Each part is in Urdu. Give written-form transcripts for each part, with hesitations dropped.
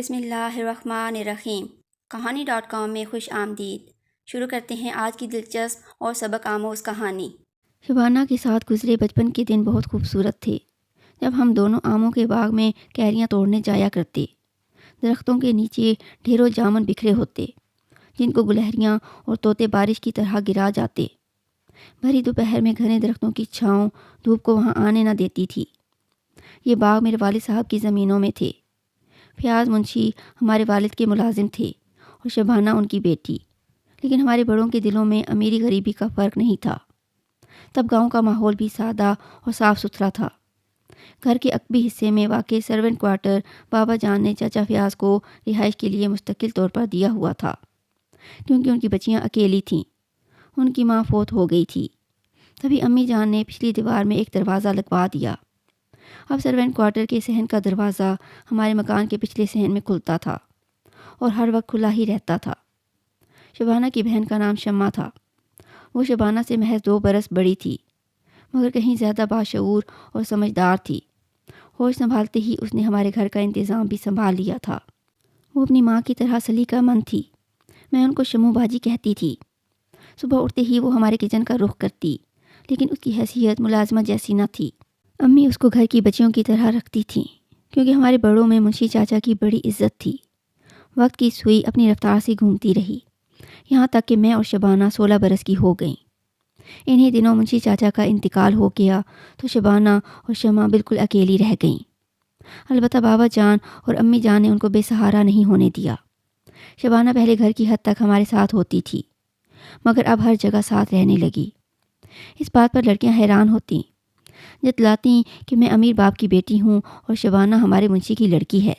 بسم اللہ الرحمن الرحیم کہانی.com میں خوش آمدید۔ شروع کرتے ہیں آج کی دلچسپ اور سبق آموز کہانی۔ شبانہ کے ساتھ گزرے بچپن کے دن بہت خوبصورت تھے، جب ہم دونوں آموں کے باغ میں کیریاں توڑنے جایا کرتے۔ درختوں کے نیچے ڈھیروں جامن بکھرے ہوتے، جن کو گلہریاں اور طوطے بارش کی طرح گرا جاتے۔ بھری دوپہر میں گھنے درختوں کی چھاؤں دھوپ کو وہاں آنے نہ دیتی تھی۔ یہ باغ میرے والد صاحب کی زمینوں میں تھے۔ فیاض منشی ہمارے والد کے ملازم تھے اور شبانہ ان کی بیٹی، لیکن ہمارے بڑوں کے دلوں میں امیری غریبی کا فرق نہیں تھا۔ تب گاؤں کا ماحول بھی سادہ اور صاف ستھرا تھا۔ گھر کے عقبی حصے میں واقع سرونٹ کوارٹر بابا جان نے چچا فیاض کو رہائش کے لیے مستقل طور پر دیا ہوا تھا، کیونکہ ان کی بچیاں اکیلی تھیں۔ ان کی ماں فوت ہو گئی تھی۔ تبھی امی جان نے پچھلی دیوار میں ایک دروازہ لگوا دیا۔ اب سرونٹ کوارٹر کے صحن کا دروازہ ہمارے مکان کے پچھلے صحن میں کھلتا تھا اور ہر وقت کھلا ہی رہتا تھا۔ شبانہ کی بہن کا نام شمع تھا۔ وہ شبانہ سے محض 2 برس بڑی تھی، مگر کہیں زیادہ باشعور اور سمجھدار تھی۔ ہوش سنبھالتے ہی اس نے ہمارے گھر کا انتظام بھی سنبھال لیا تھا۔ وہ اپنی ماں کی طرح سلیقہ مند تھی۔ میں ان کو شمو باجی کہتی تھی۔ صبح اٹھتے ہی وہ ہمارے کچن کا رخ کرتی، لیکن اس کی حیثیت ملازمہ جیسی نہ تھی۔ امی اس کو گھر کی بچیوں کی طرح رکھتی تھیں، کیونکہ ہمارے بڑوں میں منشی چاچا کی بڑی عزت تھی۔ وقت کی سوئی اپنی رفتار سے گھومتی رہی، یہاں تک کہ میں اور شبانہ 16 برس کی ہو گئیں۔ انہی دنوں منشی چاچا کا انتقال ہو گیا تو شبانہ اور شمع بالکل اکیلی رہ گئیں۔ البتہ بابا جان اور امی جان نے ان کو بے سہارا نہیں ہونے دیا۔ شبانہ پہلے گھر کی حد تک ہمارے ساتھ ہوتی تھی، مگر اب ہر جگہ ساتھ رہنے لگی۔ اس بات پر لڑکیاں حیران ہوتیں، جتلاتی کہ میں امیر باپ کی بیٹی ہوں اور شبانہ ہمارے منشی کی لڑکی ہے،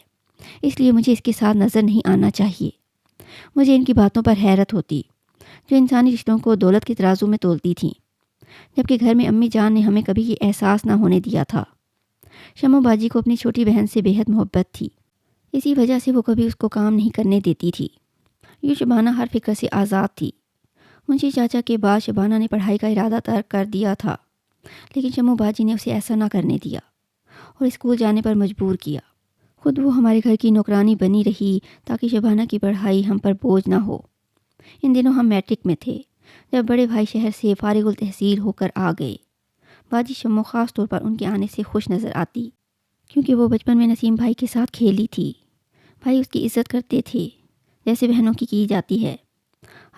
اس لیے مجھے اس کے ساتھ نظر نہیں آنا چاہیے۔ مجھے ان کی باتوں پر حیرت ہوتی، جو انسانی رشتوں کو دولت کے ترازو میں تولتی تھیں، جبکہ گھر میں امی جان نے ہمیں کبھی یہ احساس نہ ہونے دیا تھا۔ شمو باجی کو اپنی چھوٹی بہن سے بے حد محبت تھی، اسی وجہ سے وہ کبھی اس کو کام نہیں کرنے دیتی تھی۔ یوں شبانہ ہر فکر سے آزاد تھی۔ منشی چاچا کے بعد شبانہ نے پڑھائی کا ارادہ ترک کر دیا تھا، لیکن شمو باجی نے اسے ایسا نہ کرنے دیا اور اسکول جانے پر مجبور کیا۔ خود وہ ہمارے گھر کی نوکرانی بنی رہی تاکہ شبانہ کی پڑھائی ہم پر بوجھ نہ ہو۔ ان دنوں ہم میٹرک میں تھے، جب بڑے بھائی شہر سے فارغ التحصیل ہو کر آ گئے۔ باجی شمو خاص طور پر ان کے آنے سے خوش نظر آتی، کیونکہ وہ بچپن میں نسیم بھائی کے ساتھ کھیلی تھی۔ بھائی اس کی عزت کرتے تھے، جیسے بہنوں کی جاتی ہے۔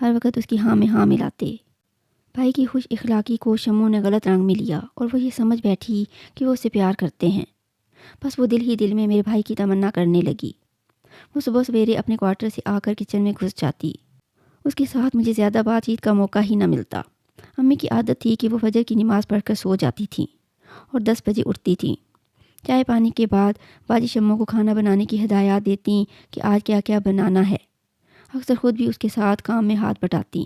ہر وقت اس کی ہاں میں ہاں ملاتے۔ بھائی کی خوش اخلاقی کو شمو نے غلط رنگ میں لیا اور وہ یہ سمجھ بیٹھی کہ وہ اسے پیار کرتے ہیں۔ بس وہ دل ہی دل میں میرے بھائی کی تمنا کرنے لگی۔ وہ صبح سویرے اپنے کوارٹر سے آ کر کچن میں گھس جاتی۔ اس کے ساتھ مجھے زیادہ بات چیت کا موقع ہی نہ ملتا۔ امی کی عادت تھی کہ وہ فجر کی نماز پڑھ کر سو جاتی تھیں اور 10 بجے اٹھتی تھیں۔ چائے پانی کے بعد باجی شمو کو کھانا بنانے کی ہدایات دیتی کہ آج کیا کیا بنانا ہے۔ اکثر خود بھی اس کے ساتھ کام میں ہاتھ بٹاتی۔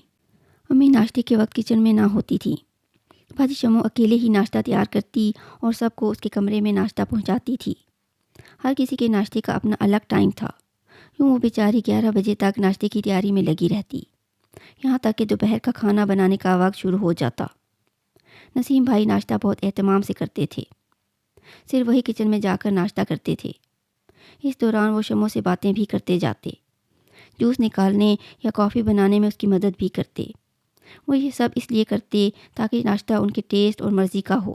امی ناشتے کے وقت کچن میں نہ ہوتی تھی۔ باجی شمو اکیلے ہی ناشتہ تیار کرتی اور سب کو اس کے کمرے میں ناشتہ پہنچاتی تھی۔ ہر کسی کے ناشتے کا اپنا الگ ٹائم تھا۔ یوں وہ بیچاری 11 بجے تک ناشتے کی تیاری میں لگی رہتی، یہاں تک کہ دوپہر کا کھانا بنانے کا وقت شروع ہو جاتا۔ نسیم بھائی ناشتہ بہت اہتمام سے کرتے تھے، صرف وہی کچن میں جا کر ناشتہ کرتے تھے۔ اس دوران وہ شمو سے باتیں بھی کرتے جاتے، جوس نکالنے یا کافی بنانے میں اس کی مدد بھی کرتے۔ وہ یہ سب اس لیے کرتے تاکہ ناشتہ ان کے ٹیسٹ اور مرضی کا ہو۔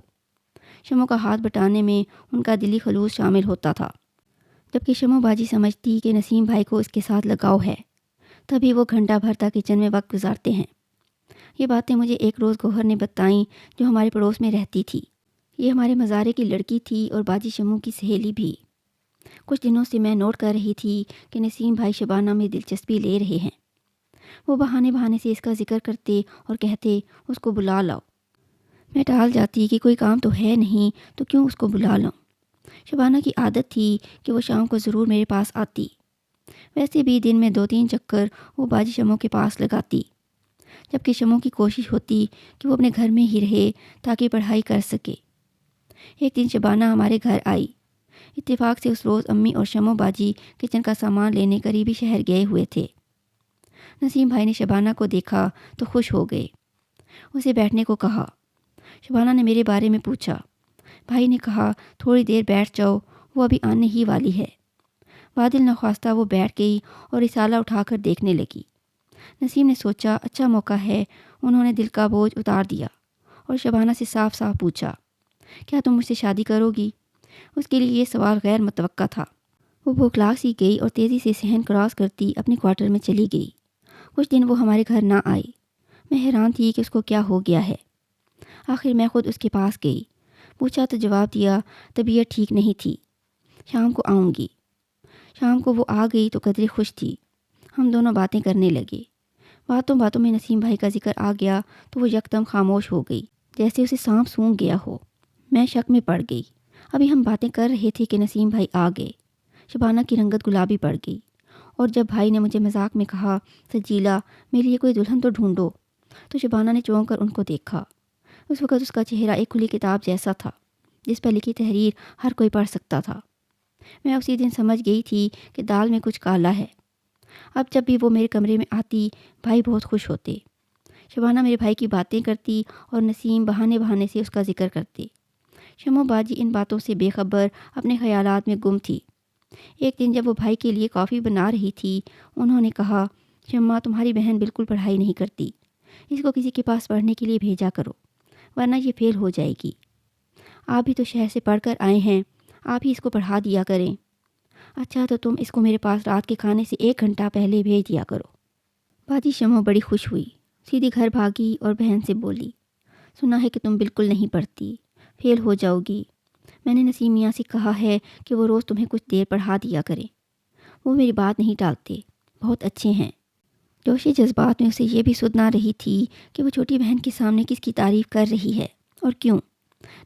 شمو کا ہاتھ بٹانے میں ان کا دلی خلوص شامل ہوتا تھا۔ جبکہ شمو باجی سمجھتی کہ نسیم بھائی کو اس کے ساتھ لگاؤ ہے، تبھی وہ گھنٹہ بھر تک کچن میں وقت گزارتے ہیں۔ یہ باتیں مجھے ایک روز گوہر نے بتائیں، جو ہمارے پڑوس میں رہتی تھی۔ یہ ہمارے مزارے کی لڑکی تھی اور باجی شمو کی سہیلی بھی۔ کچھ دنوں سے میں نوٹ کر رہی تھی کہ نسیم بھائی شبانہ میں دلچسپی لے رہے ہیں۔ وہ بہانے سے اس کا ذکر کرتے اور کہتے اس کو بلا لاؤ۔ میں ٹال جاتی کہ کوئی کام تو ہے نہیں تو کیوں اس کو بلا لاؤں۔ شبانہ کی عادت تھی کہ وہ شام کو ضرور میرے پاس آتی۔ ویسے بھی دن میں 2-3 چکر وہ باجی شمو کے پاس لگاتی، جبکہ شمو کی کوشش ہوتی کہ وہ اپنے گھر میں ہی رہے تاکہ پڑھائی کر سکے۔ ایک دن شبانہ ہمارے گھر آئی۔ اتفاق سے اس روز امی اور شمو باجی کچن کا سامان لینے قریبی شہر گئے ہوئے تھے۔ نسیم بھائی نے شبانہ کو دیکھا تو خوش ہو گئے، اسے بیٹھنے کو کہا۔ شبانہ نے میرے بارے میں پوچھا۔ بھائی نے کہا تھوڑی دیر بیٹھ جاؤ، وہ ابھی آنے ہی والی ہے۔ بادل نخواستہ وہ بیٹھ گئی اور رسالہ اٹھا کر دیکھنے لگی۔ نسیم نے سوچا اچھا موقع ہے، انہوں نے دل کا بوجھ اتار دیا اور شبانہ سے صاف صاف پوچھا، کیا تم مجھ سے شادی کرو گی؟ اس کے لیے یہ سوال غیر متوقع تھا۔ وہ بھوکلا سی گئی اور تیزی سے صحن کراس کرتی اپنے کوارٹر میں چلی گئی۔ کچھ دن وہ ہمارے گھر نہ آئی۔ میں حیران تھی کہ اس کو کیا ہو گیا ہے۔ آخر میں خود اس کے پاس گئی، پوچھا تو جواب دیا طبیعت ٹھیک نہیں تھی، شام کو آؤں گی۔ شام کو وہ آ گئی تو قدرے خوش تھی۔ ہم دونوں باتیں کرنے لگے۔ باتوں باتوں میں نسیم بھائی کا ذکر آ گیا تو وہ یکدم خاموش ہو گئی، جیسے اسے سانپ سونگھ گیا ہو۔ میں شک میں پڑ گئی۔ ابھی ہم باتیں کر رہے تھے کہ نسیم بھائی آ گئے۔ شبانہ کی رنگت گلابی پڑ گئی، اور جب بھائی نے مجھے مذاق میں کہا سجیلا میرے لیے کوئی دلہن تو ڈھونڈو، تو شبانہ نے چونک کر ان کو دیکھا۔ اس وقت اس کا چہرہ ایک کھلی کتاب جیسا تھا جس پر لکھی تحریر ہر کوئی پڑھ سکتا تھا۔ میں اسی دن سمجھ گئی تھی کہ دال میں کچھ کالا ہے۔ اب جب بھی وہ میرے کمرے میں آتی بھائی بہت خوش ہوتے۔ شبانہ میرے بھائی کی باتیں کرتی اور نسیم بہانے بہانے سے اس کا ذکر کرتے۔ شمو باجی ان باتوں سے بے خبر اپنے خیالات میں گم تھی۔ ایک دن جب وہ بھائی کے لیے کافی بنا رہی تھی، انہوں نے کہا شمہ تمہاری بہن بالکل پڑھائی نہیں کرتی، اس کو کسی کے پاس پڑھنے کے لیے بھیجا کرو ورنہ یہ فیل ہو جائے گی۔ آپ بھی تو شہر سے پڑھ کر آئے ہیں، آپ ہی اس کو پڑھا دیا کریں۔ اچھا تو تم اس کو میرے پاس رات کے کھانے سے 1 گھنٹہ پہلے بھیج دیا کرو۔ باجی شمو بڑی خوش ہوئی، سیدھی گھر بھاگی اور بہن سے بولی سنا ہے کہ تم بالکل نہیں پڑھتی، فیل ہو جاؤ گی۔ میں نے نسیم میاں سے کہا ہے کہ وہ روز تمہیں کچھ دیر پڑھا دیا کریں، وہ میری بات نہیں ٹالتے، بہت اچھے ہیں۔ جوشی جذبات میں اسے یہ بھی سن نہ رہی تھی کہ وہ چھوٹی بہن کے سامنے کس کی تعریف کر رہی ہے اور کیوں۔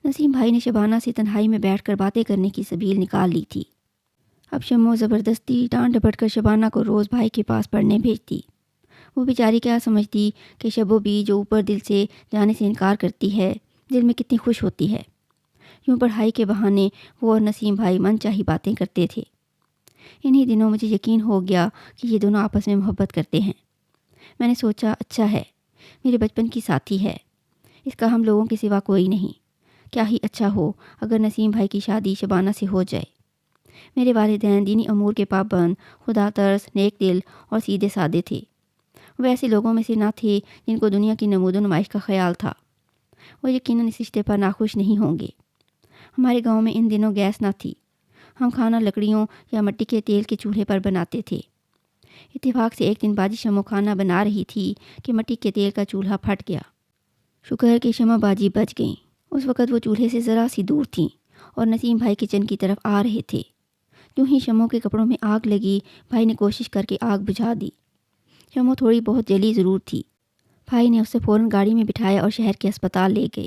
نسیم بھائی نے شبانہ سے تنہائی میں بیٹھ کر باتیں کرنے کی سبیل نکال لی تھی۔ اب شمو زبردستی ڈانٹ ڈپٹ کر شبانہ کو روز بھائی کے پاس پڑھنے بھیجتی۔ وہ بیچاری کیا سمجھتی کہ شبو بھی جو اوپر دل سے جانے سے انکار کرتی ہے، دل میں کتنی خوش ہوتی ہے۔ یوں پڑھائی کے بہانے وہ اور نسیم بھائی من چاہی باتیں کرتے تھے۔ انہی دنوں مجھے یقین ہو گیا کہ یہ دونوں آپس میں محبت کرتے ہیں۔ میں نے سوچا اچھا ہے، میرے بچپن کی ساتھی ہے، اس کا ہم لوگوں کے سوا کوئی نہیں۔ کیا ہی اچھا ہو اگر نسیم بھائی کی شادی شبانہ سے ہو جائے۔ میرے والدین دینی امور کے پابند، خدا ترس، نیک دل اور سیدھے سادے تھے۔ وہ ایسے لوگوں میں سے نہ تھے جن کو دنیا کی نمود و نمائش کا خیال تھا۔ وہ یقیناً اس رشتے پر ناخوش نہیں ہوں گے۔ ہمارے گاؤں میں ان دنوں گیس نہ تھی، ہم کھانا لکڑیوں یا مٹی کے تیل کے چولہے پر بناتے تھے۔ اتفاق سے ایک دن باجی شمو کھانا بنا رہی تھی کہ مٹی کے تیل کا چولہا پھٹ گیا۔ شکر ہے کہ شمع باجی بچ گئیں۔ اس وقت وہ چولہے سے ذرا سی دور تھیں اور نسیم بھائی کچن کی طرف آ رہے تھے۔ یوں ہی شمو کے کپڑوں میں آگ لگی، بھائی نے کوشش کر کے آگ بجھا دی۔ شمو تھوڑی بہت جلی ضرور تھی۔ بھائی نے اسے فوراً گاڑی میں بٹھایا اور شہر کے اسپتال لے گئے۔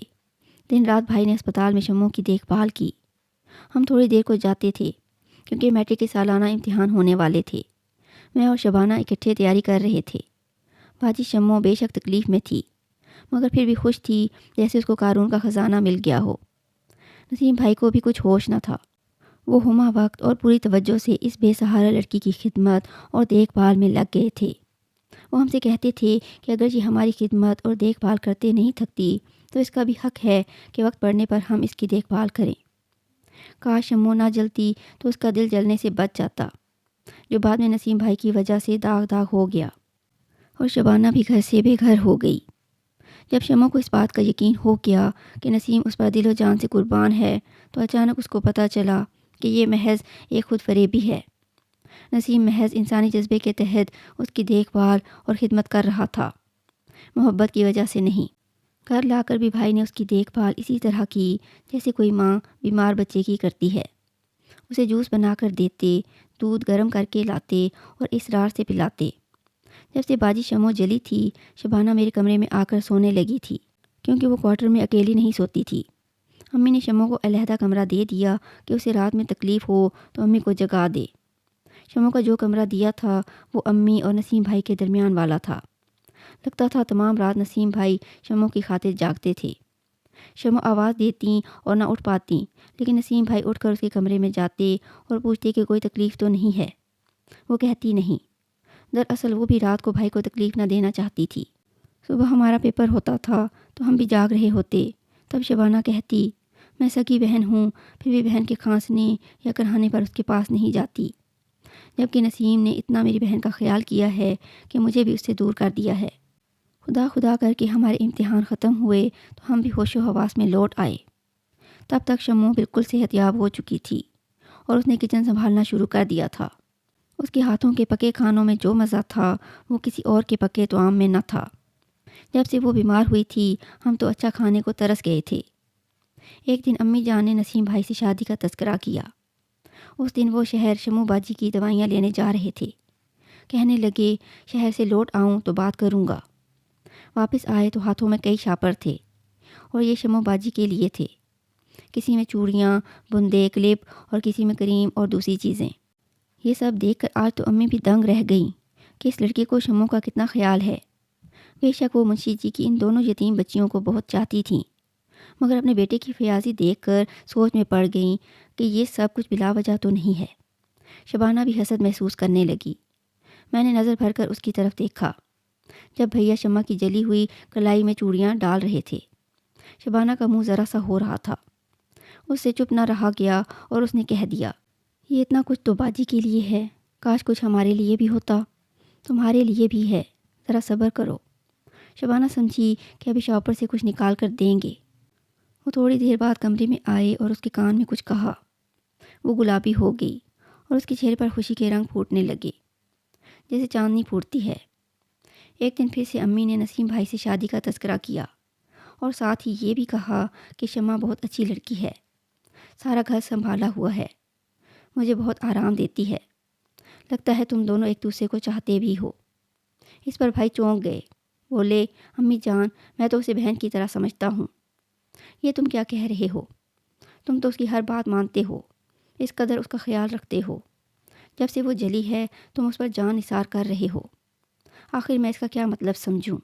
دن رات بھائی نے اسپتال میں شمو کی دیکھ بھال کی۔ ہم تھوڑی دیر کو جاتے تھے کیونکہ میٹرک کے سالانہ امتحان ہونے والے تھے۔ میں اور شبانہ اکٹھے تیاری کر رہے تھے۔ باجی شمو بے شک تکلیف میں تھی مگر پھر بھی خوش تھی جیسے اس کو قارون کا خزانہ مل گیا ہو۔ نسیم بھائی کو بھی کچھ ہوش نہ تھا۔ وہ ہمہ وقت اور پوری توجہ سے اس بے سہارا لڑکی کی خدمت اور دیکھ بھال میں لگ گئے تھے۔ وہ ہم سے کہتے تھے کہ اگر یہ ہماری خدمت اور دیکھ بھال کرتے نہیں تھکتی تو اس کا بھی حق ہے کہ وقت پڑنے پر ہم اس کی دیکھ بھال کریں۔ کاش شمو نہ جلتی تو اس کا دل جلنے سے بچ جاتا، جو بعد میں نسیم بھائی کی وجہ سے داغ داغ ہو گیا، اور شبانہ بھی گھر سے بے گھر ہو گئی۔ جب شمو کو اس بات کا یقین ہو گیا کہ نسیم اس پر دل و جان سے قربان ہے تو اچانک اس کو پتہ چلا کہ یہ محض ایک خود فریبی ہے۔ نسیم محض انسانی جذبے کے تحت اس کی دیکھ بھال اور خدمت کر رہا تھا، محبت کی وجہ سے نہیں۔ گھر لا کر بھی بھائی نے اس کی دیکھ بھال اسی طرح کی جیسے کوئی ماں بیمار بچے کی کرتی ہے۔ اسے جوس بنا کر دیتے، دودھ گرم کر کے لاتے اور اسرار سے پلاتے۔ جب سے باجی شمو جلی تھی، شبانہ میرے کمرے میں آ کر سونے لگی تھی کیونکہ وہ کوارٹر میں اکیلی نہیں سوتی تھی۔ امی نے شمو کو علیحدہ کمرہ دے دیا کہ اسے رات میں تکلیف ہو تو امی کو جگا دے۔ شمو کا جو کمرہ دیا تھا وہ امی اور نسیم بھائی کے درمیان والا تھا۔ لگتا تھا تمام رات نسیم بھائی شمو کی خاطر جاگتے تھے۔ شمو آواز دیتی اور نہ اٹھ پاتی، لیکن نسیم بھائی اٹھ کر اس کے کمرے میں جاتے اور پوچھتے کہ کوئی تکلیف تو نہیں ہے۔ وہ کہتی نہیں۔ دراصل وہ بھی رات کو بھائی کو تکلیف نہ دینا چاہتی تھی۔ صبح ہمارا پیپر ہوتا تھا تو ہم بھی جاگ رہے ہوتے، تب شبانہ کہتی میں سگی بہن ہوں پھر بھی بہن کے کھانسنے یا کرہانے پر اس کے پاس نہیں جاتی۔ جبکہ نسیم نے اتنا میری بہن کا خیال کیا ہے کہ مجھے بھی اس سے دور کر دیا ہے۔ خدا خدا کر کے ہمارے امتحان ختم ہوئے تو ہم بھی ہوش و حواس میں لوٹ آئے۔ تب تک شمو بالکل صحت یاب ہو چکی تھی اور اس نے کچن سنبھالنا شروع کر دیا تھا۔ اس کے ہاتھوں کے پکے کھانوں میں جو مزہ تھا وہ کسی اور کے پکے طعام میں نہ تھا۔ جب سے وہ بیمار ہوئی تھی ہم تو اچھا کھانے کو ترس گئے تھے۔ ایک دن امی جان نے نسیم بھائی سے شادی کا تذکرہ کیا۔ اس دن وہ شہر شمو باجی کی دوائیاں لینے جا رہے تھے۔ کہنے لگے شہر سے لوٹ آؤں تو بات کروں گا۔ واپس آئے تو ہاتھوں میں کئی شاپر تھے اور یہ شمو باجی کے لیے تھے۔ کسی میں چوڑیاں، بندے، کلپ اور کسی میں کریم اور دوسری چیزیں۔ یہ سب دیکھ کر آج تو امی بھی دنگ رہ گئیں کہ اس لڑکی کو شمو کا کتنا خیال ہے۔ بے شک وہ منشی جی کی ان دونوں یتیم بچیوں کو بہت چاہتی تھیں، مگر اپنے بیٹے کی فیاضی دیکھ کر سوچ میں پڑ گئیں کہ یہ سب کچھ بلا وجہ تو نہیں ہے۔ شبانہ بھی حسد محسوس کرنے لگی۔ میں نے نظر بھر کر اس کی طرف دیکھا جب بھیا شمع کی جلی ہوئی کلائی میں چوڑیاں ڈال رہے تھے۔ شبانہ کا منہ ذرا سا ہو رہا تھا۔ اس سے چپ نہ رہا گیا اور اس نے کہہ دیا، یہ اتنا کچھ تو باجی کے لیے ہے، کاش کچھ ہمارے لیے بھی ہوتا۔ تمہارے لیے بھی ہے، ذرا صبر کرو۔ شبانہ سمجھی کہ ابھی شاپر سے کچھ نکال کر دیں گے۔ وہ تھوڑی دیر بعد کمرے میں آئے اور اس کے کان میں کچھ کہا۔ وہ گلابی ہو گئی اور اس کے چہرے پر خوشی کے رنگ پھوٹنے لگے جیسے چاندنی پھوٹتی ہے۔ ایک دن پھر سے امی نے نسیم بھائی سے شادی کا تذکرہ کیا اور ساتھ ہی یہ بھی کہا کہ شمع بہت اچھی لڑکی ہے، سارا گھر سنبھالا ہوا ہے، مجھے بہت آرام دیتی ہے، لگتا ہے تم دونوں ایک دوسرے کو چاہتے بھی ہو۔ اس پر بھائی چونک گئے، بولے، امی جان میں تو اسے بہن کی طرح سمجھتا ہوں۔ یہ تم کیا کہہ رہے ہو؟ تم تو اس کی ہر بات مانتے ہو، اس قدر اس کا خیال رکھتے ہو۔ جب سے وہ جلی ہے تم اس پر جان نثار کر رہے ہو۔ آخر میں اس کا کیا مطلب سمجھوں؟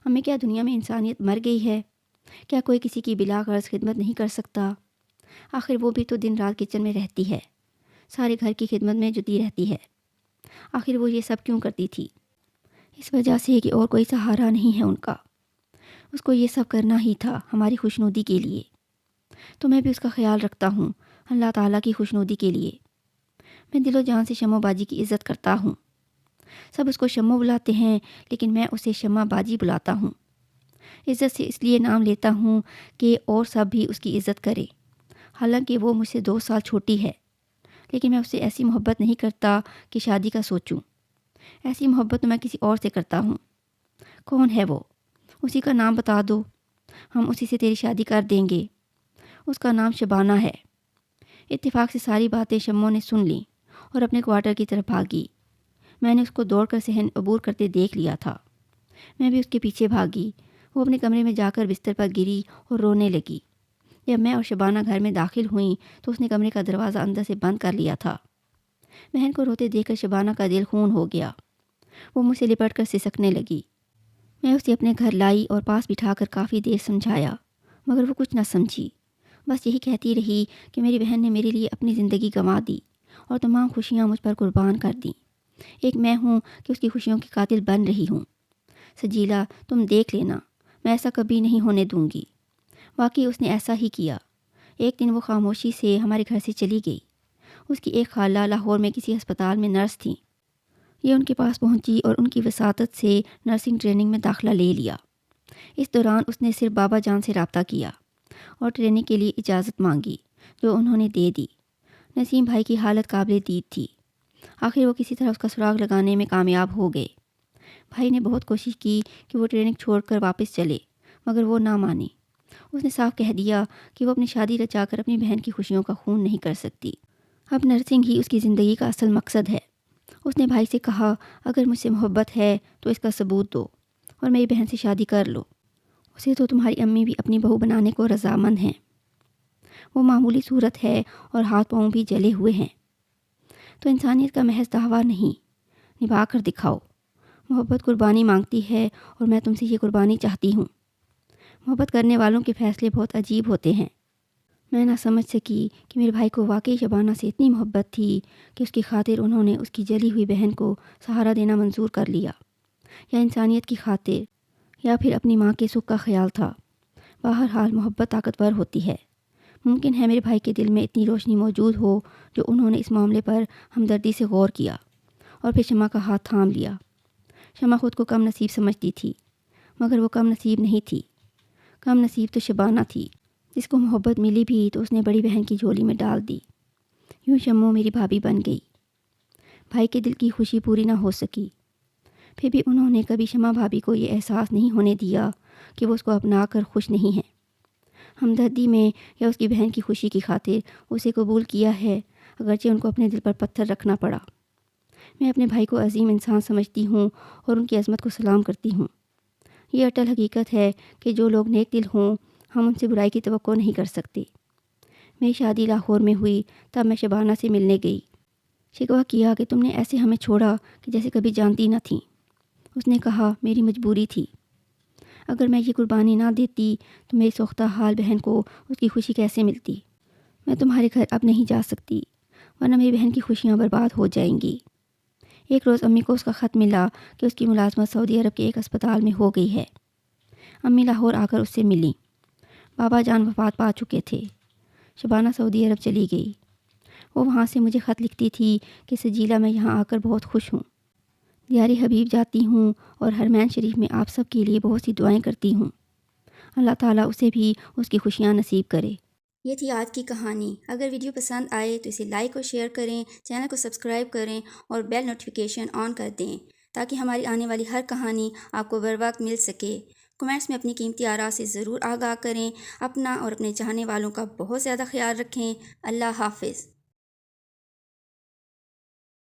امی کیا دنیا میں انسانیت مر گئی ہے؟ کیا کوئی کسی کی بلا غرض خدمت نہیں کر سکتا؟ آخر وہ بھی تو دن رات کچن میں رہتی ہے، سارے گھر کی خدمت میں جٹی رہتی ہے۔ آخر وہ یہ سب کیوں کرتی تھی؟ اس وجہ سے کہ اور کوئی سہارا نہیں ہے ان کا۔ اس کو یہ سب کرنا ہی تھا ہماری خوشنودی کے لیے۔ تو میں بھی اس کا خیال رکھتا ہوں اللہ تعالیٰ کی خوشنودی کے لیے۔ میں دل و جان سے شمع باجی کی عزت کرتا ہوں۔ سب اس کو شمع بلاتے ہیں لیکن میں اسے شمع باجی بلاتا ہوں۔ عزت سے اس لیے نام لیتا ہوں کہ اور سب بھی اس کی عزت کرے۔ حالانکہ وہ مجھ سے 2 سال چھوٹی ہے، لیکن میں اس سے ایسی محبت نہیں کرتا کہ شادی کا سوچوں۔ ایسی محبت تو میں کسی اور سے کرتا ہوں۔ کون ہے وہ؟ اسی کا نام بتا دو، ہم اسی سے تیری شادی کر دیں گے۔ اس کا نام شبانہ ہے۔ اتفاق سے ساری باتیں شمو نے سن لیں اور اپنے کوارٹر کی طرف بھاگی۔ میں نے اس کو دوڑ کر صحن عبور کرتے دیکھ لیا تھا۔ میں بھی اس کے پیچھے بھاگی۔ وہ اپنے کمرے میں جا کر بستر پر گری اور رونے لگی۔ جب میں اور شبانہ گھر میں داخل ہوئیں تو اس نے کمرے کا دروازہ اندر سے بند کر لیا تھا۔ بہن کو روتے دیکھ کر شبانہ کا دل خون ہو گیا۔ وہ مجھ سے لپٹ کر سسکنے لگی۔ میں اسے اپنے گھر لائی اور پاس بٹھا کر کافی دیر سمجھایا، مگر وہ کچھ نہ سمجھی۔ بس یہی کہتی رہی کہ میری بہن نے میرے لیے اپنی زندگی گنوا دی اور تمام خوشیاں مجھ پر قربان کر دیں۔ ایک میں ہوں کہ اس کی خوشیوں کی قاتل بن رہی ہوں۔ سجیلا تم دیکھ لینا، میں ایسا کبھی نہیں ہونے دوں گی۔ واقعی اس نے ایسا ہی کیا۔ ایک دن وہ خاموشی سے ہمارے گھر سے چلی گئی۔ اس کی ایک خالہ لاہور میں کسی ہسپتال میں نرس تھیں۔ یہ ان کے پاس پہنچی اور ان کی وساطت سے نرسنگ ٹریننگ میں داخلہ لے لیا۔ اس دوران اس نے صرف بابا جان سے رابطہ کیا اور ٹریننگ کے لیے اجازت مانگی، جو انہوں نے دے دی۔ نسیم بھائی کی حالت قابل دید تھی۔ آخر وہ کسی طرح اس کا سراغ لگانے میں کامیاب ہو گئے۔ بھائی نے بہت کوشش کی کہ وہ ٹریننگ چھوڑ کر واپس چلے، مگر وہ نہ مانی۔ اس نے صاف کہہ دیا کہ وہ اپنی شادی رچا کر اپنی بہن کی خوشیوں کا خون نہیں کر سکتی۔ اب نرسنگ ہی اس کی زندگی کا اصل مقصد ہے۔ اس نے بھائی سے کہا، اگر مجھ سے محبت ہے تو اس کا ثبوت دو اور میری بہن سے شادی کر لو۔ اسے تو تمہاری امی بھی اپنی بہو بنانے کو رضامند ہیں۔ وہ معمولی صورت ہے اور ہاتھ پاؤں بھی جلے ہوئے ہیں۔ تو انسانیت کا محض دعویٰ نہیں، نبھا کر دکھاؤ۔ محبت قربانی مانگتی ہے اور میں تم سے یہ قربانی چاہتی ہوں۔ محبت کرنے والوں کے فیصلے بہت عجیب ہوتے ہیں۔ میں نہ سمجھ سکی کہ میرے بھائی کو واقعی شبانہ سے اتنی محبت تھی کہ اس کی خاطر انہوں نے اس کی جلی ہوئی بہن کو سہارا دینا منظور کر لیا، یا انسانیت کی خاطر، یا پھر اپنی ماں کے سکھ کا خیال تھا۔ بہرحال محبت طاقتور ہوتی ہے، ممکن ہے میرے بھائی کے دل میں اتنی روشنی موجود ہو جو انہوں نے اس معاملے پر ہمدردی سے غور کیا اور پھر شمع کا ہاتھ تھام لیا۔ شمع خود کو کم نصیب سمجھتی تھی، مگر وہ کم نصیب نہیں تھی۔ کم نصیب تو شبانہ تھی، جس کو محبت ملی بھی تو اس نے بڑی بہن کی جھولی میں ڈال دی۔ یوں شمع میری بھابھی بن گئی۔ بھائی کے دل کی خوشی پوری نہ ہو سکی، پھر بھی انہوں نے کبھی شمع بھابھی کو یہ احساس نہیں ہونے دیا کہ وہ اس کو اپنا کر خوش نہیں ہیں۔ ہمدردی میں یا اس کی بہن کی خوشی کی خاطر اسے قبول کیا ہے، اگرچہ ان کو اپنے دل پر پتھر رکھنا پڑا۔ میں اپنے بھائی کو عظیم انسان سمجھتی ہوں اور ان کی عظمت کو سلام کرتی ہوں۔ یہ اٹل حقیقت ہے کہ جو لوگ نیک دل ہوں ہم ان سے برائی کی توقع نہیں کر سکتے۔ میری شادی لاہور میں ہوئی تب میں شبانہ سے ملنے گئی۔ شکوہ کیا کہ تم نے ایسے ہمیں چھوڑا کہ جیسے کبھی جانتی نہ تھیں۔ اس نے کہا میری مجبوری تھی، اگر میں یہ قربانی نہ دیتی تو میری سوختہ حال بہن کو اس کی خوشی کیسے ملتی۔ میں تمہارے گھر اب نہیں جا سکتی ورنہ میری بہن کی خوشیاں برباد ہو جائیں گی۔ ایک روز امی کو اس کا خط ملا کہ اس کی ملازمت سعودی عرب کے ایک اسپتال میں ہو گئی ہے۔ امی لاہور آ کر اس سے ملیں۔ بابا جان وفات پا چکے تھے۔ شبانہ سعودی عرب چلی گئی۔ وہ وہاں سے مجھے خط لکھتی تھی کہ سجیلا میں یہاں آ کر بہت خوش ہوں، دیار حبیب جاتی ہوں اور حرمین شریف میں آپ سب کے لیے بہت سی دعائیں کرتی ہوں۔ اللہ تعالیٰ اسے بھی اس کی خوشیاں نصیب کرے۔ یہ تھی آج کی کہانی۔ اگر ویڈیو پسند آئے تو اسے لائک اور شیئر کریں، چینل کو سبسکرائب کریں اور بیل نوٹیفیکیشن آن کر دیں تاکہ ہماری آنے والی ہر کہانی آپ کو بر وقت مل سکے۔ کمنٹس میں اپنی قیمتی آراء سے ضرور آگاہ کریں۔ اپنا اور اپنے چاہنے والوں کا بہت زیادہ خیال رکھیں۔ اللہ حافظ۔